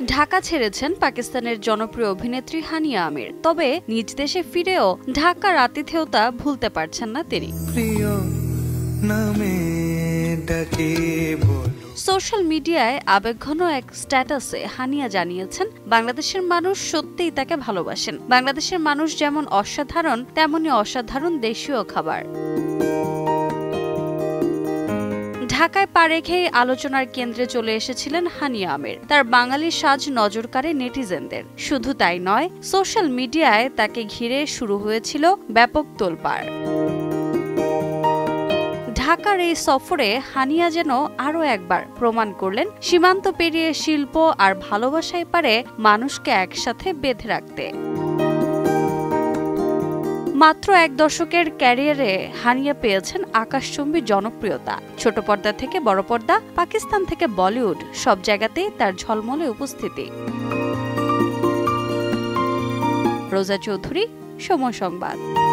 ঢাকা ছেড়েছেন পাকিস্তানের জনপ্রিয় অভিনেত্রী হানিয়া আমির। তবে নিজ দেশে ফিরেও ঢাকার আতিথেয়তা ভুলতে পারছেন না তিনি। সোশ্যাল মিডিয়ায় আবেগঘন এক স্ট্যাটাসে হানিয়া জানিয়েছেন, বাংলাদেশের মানুষ সত্যিই তাকে ভালোবাসেন। বাংলাদেশের মানুষ যেমন অসাধারণ, তেমনি অসাধারণ দেশীয় খাবার। ঢাকায় পা রেখেই আলোচনার কেন্দ্রে চলে এসেছিলেন হানিয়া আমির। তার বাঙালি সাজ নজর কাড়ে নেটিজেনদের। শুধু তাই নয়, সোশ্যাল মিডিয়ায় তাকে ঘিরে শুরু হয়েছিল ব্যাপক তোলপাড়। ঢাকার এই সফরে হানিয়া যেন আরও একবার প্রমাণ করলেন সীমান্ত পেরিয়ে শিল্প আর ভালোবাসায় পারে মানুষকে একসাথে বেঁধে রাখতে। মাত্র এক দশকের ক্যারিয়ারে হানিয়া পেয়েছেন আকাশচুম্বী জনপ্রিয়তা। ছোট পর্দা থেকে বড় পর্দা, পাকিস্তান থেকে বলিউড, সব জায়গাতেই তার ঝলমলে উপস্থিতি। রোজা চৌধুরী, সময় সংবাদ।